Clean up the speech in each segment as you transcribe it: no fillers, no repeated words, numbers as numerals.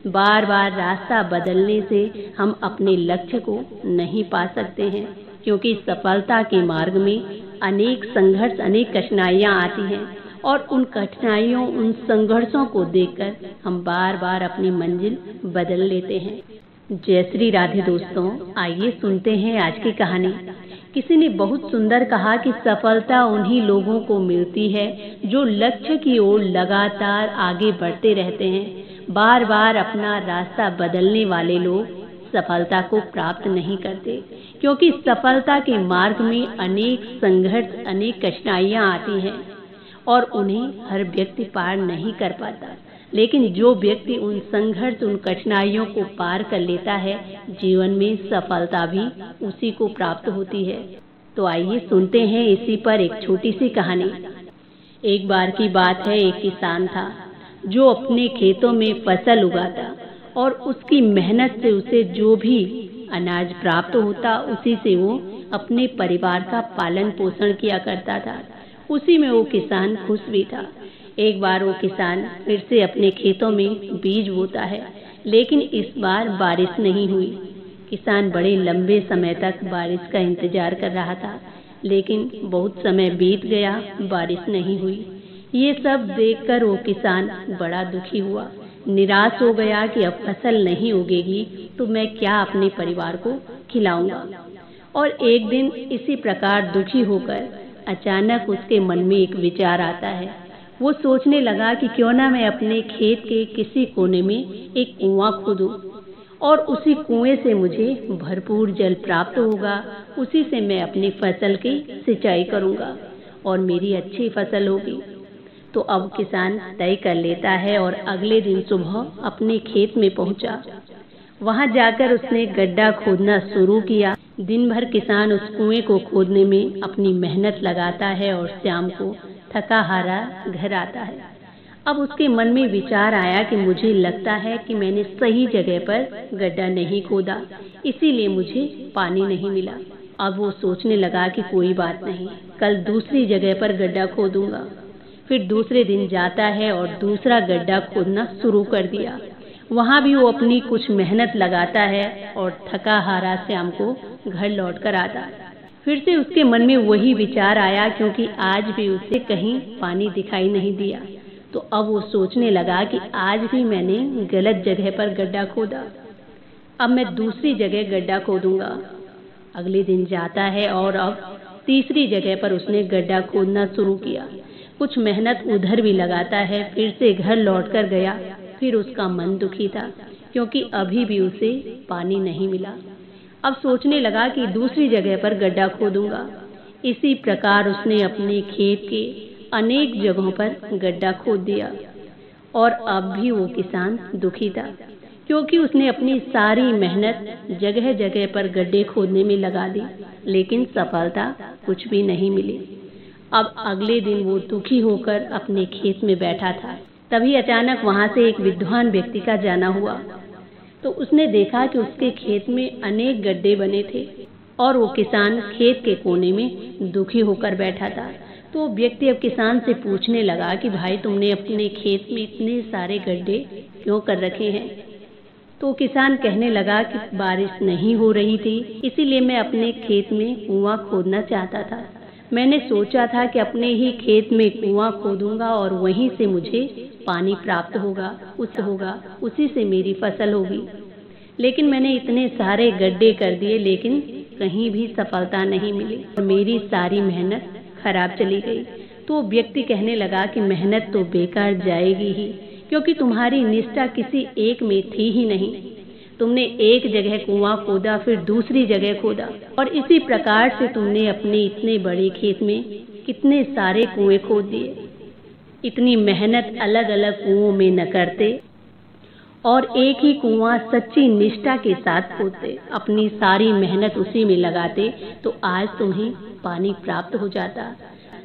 बार बार रास्ता बदलने से हम अपने लक्ष्य को नहीं पा सकते हैं, क्योंकि सफलता के मार्ग में अनेक संघर्ष, अनेक कठिनाइयाँ आती हैं और उन कठिनाइयों, उन संघर्षों को देखकर हम बार बार अपनी मंजिल बदल लेते हैं। जय श्री राधे दोस्तों, आइए सुनते हैं आज की कहानी। किसी ने बहुत सुंदर कहा कि सफलता उन्हीं लोगों को मिलती है जो लक्ष्य की ओर लगातार आगे बढ़ते रहते हैं। बार बार अपना रास्ता बदलने वाले लोग सफलता को प्राप्त नहीं करते, क्योंकि सफलता के मार्ग में अनेक संघर्ष, अनेक कठिनाइयाँ आती हैं और उन्हें हर व्यक्ति पार नहीं कर पाता। लेकिन जो व्यक्ति उन संघर्ष, उन कठिनाइयों को पार कर लेता है, जीवन में सफलता भी उसी को प्राप्त होती है। तो आइए सुनते हैं इसी पर एक छोटी सी कहानी। एक बार की बात है, एक किसान था जो अपने खेतों में फसल उगाता और उसकी मेहनत से उसे जो भी अनाज प्राप्त होता, उसी से वो अपने परिवार का पालन पोषण किया करता था। उसी में वो किसान खुश भी था। एक बार वो किसान फिर से अपने खेतों में बीज बोता है, लेकिन इस बार बारिश नहीं हुई। किसान बड़े लंबे समय तक बारिश का इंतजार कर रहा था, लेकिन बहुत समय बीत गया, बारिश नहीं हुई। ये सब देखकर वो किसान बड़ा दुखी हुआ, निराश हो गया कि अब फसल नहीं उगेगी तो मैं क्या अपने परिवार को खिलाऊंगा। और एक दिन इसी प्रकार दुखी होकर अचानक उसके मन में एक विचार आता है। वो सोचने लगा कि क्यों ना मैं अपने खेत के किसी कोने में एक कुआं खोदूं और उसी कुएं से मुझे भरपूर जल प्राप्त होगा, उसी से मैं अपनी फसल की सिंचाई करूंगा और मेरी अच्छी फसल होगी। तो अब किसान तय कर लेता है और अगले दिन सुबह अपने खेत में पहुंचा। वहां जाकर उसने गड्ढा खोदना शुरू किया। दिन भर किसान उस कुएं को खोदने में अपनी मेहनत लगाता है और शाम को थका हारा घर आता है। अब उसके मन में विचार आया कि मुझे लगता है कि मैंने सही जगह पर गड्ढा नहीं खोदा, इसीलिए मुझे पानी नहीं मिला। अब वो सोचने लगा कि कोई बात नहीं, कल दूसरी जगह पर गड्ढा खोदूंगा। फिर दूसरे दिन जाता है और दूसरा गड्ढा खोदना शुरू कर दिया। वहाँ भी वो अपनी कुछ मेहनत लगाता है और थका हारा शाम को घर लौट कर आता। फिर से उसके मन में वही विचार आया, क्योंकि आज भी उसे कहीं पानी दिखाई नहीं दिया। तो अब वो सोचने लगा कि आज भी मैंने गलत जगह पर गड्ढा खोदा, अब मैं दूसरी जगह गड्ढा खोदूंगा। अगले दिन जाता है और अब तीसरी जगह पर उसने गड्ढा खोदना शुरू किया। कुछ मेहनत उधर भी लगाता है। फिर से घर लौट कर गया। फिर उसका मन दुखी था, क्योंकि अभी भी उसे पानी नहीं मिला। अब सोचने लगा कि दूसरी जगह पर गड्ढा खोदूंगा। इसी प्रकार उसने अपने खेत के अनेक जगहों पर गड्ढा खोद दिया और अब भी वो किसान दुखी था, क्योंकि उसने अपनी सारी मेहनत जगह जगह पर गड्ढे खोदने में लगा दी, लेकिन सफलता कुछ भी नहीं मिली। अब अगले दिन वो दुखी होकर अपने खेत में बैठा था। तभी अचानक वहां से एक विद्वान व्यक्ति का जाना हुआ। तो उसने देखा कि उसके खेत में अनेक गड्ढे बने थे और वो किसान खेत के कोने में दुखी होकर बैठा था। तो व्यक्ति अब किसान से पूछने लगा कि भाई, तुमने अपने खेत में इतने सारे गड्ढे क्यों कर रखे हैं? तो किसान कहने लगा कि बारिश नहीं हो रही थी, इसीलिए मैं अपने खेत में कुआं खोदना चाहता था। मैंने सोचा था कि अपने ही खेत में कुआं खोदूंगा और वहीं से मुझे पानी प्राप्त होगा, उसी से मेरी फसल होगी। लेकिन मैंने इतने सारे गड्ढे कर दिए, लेकिन कहीं भी सफलता नहीं मिली और मेरी सारी मेहनत खराब चली गई। तो व्यक्ति कहने लगा कि मेहनत तो बेकार जाएगी ही, क्योंकि तुम्हारी निष्ठा किसी एक में थी ही नहीं। तुमने एक जगह कुआं खोदा, फिर दूसरी जगह खोदा और इसी प्रकार से तुमने अपने इतने बड़े खेत में कितने सारे कुएं खोद दिए। इतनी मेहनत अलग अलग कुओं में न करते और एक ही कुआं सच्ची निष्ठा के साथ खोदते, अपनी सारी मेहनत उसी में लगाते, तो आज तुम्हें पानी प्राप्त हो जाता।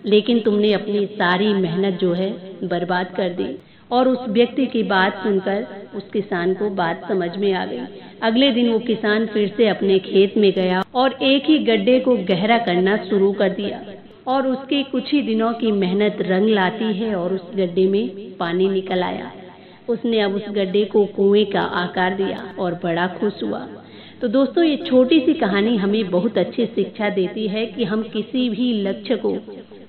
लेकिन तुमने अपनी सारी मेहनत जो है बर्बाद कर दी। और उस व्यक्ति की बात सुनकर उस किसान को बात समझ में आ गई। अगले दिन वो किसान फिर से अपने खेत में गया और एक ही गड्ढे को गहरा करना शुरू कर दिया और उसके कुछ ही दिनों की मेहनत रंग लाती है और उस गड्ढे में पानी निकल आया। उसने अब उस गड्ढे को कुएं का आकार दिया और बड़ा खुश हुआ। तो दोस्तों, ये छोटी सी कहानी हमें बहुत अच्छी शिक्षा देती है कि हम किसी भी लक्ष्य को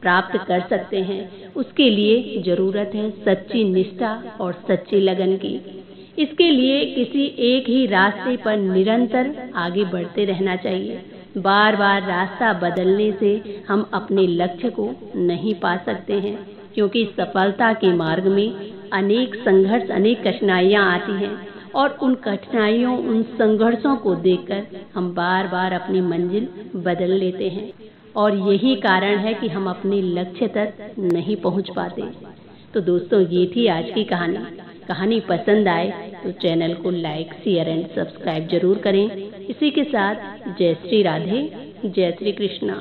प्राप्त कर सकते हैं। उसके लिए जरूरत है सच्ची निष्ठा और सच्ची लगन की। इसके लिए किसी एक ही रास्ते पर निरंतर आगे बढ़ते रहना चाहिए। बार बार रास्ता बदलने से हम अपने लक्ष्य को नहीं पा सकते हैं, क्योंकि सफलता के मार्ग में अनेक संघर्ष, अनेक कठिनाइयां आती हैं और उन कठिनाइयों, उन संघर्षों को देखकर हम बार बार अपनी मंजिल बदल लेते हैं और यही कारण है कि हम अपने लक्ष्य तक नहीं पहुंच पाते। तो दोस्तों, ये थी आज की कहानी। कहानी पसंद आए तो चैनल को लाइक, शेयर एंड सब्सक्राइब जरूर करें। इसी के साथ जय श्री राधे, जय श्री कृष्णा।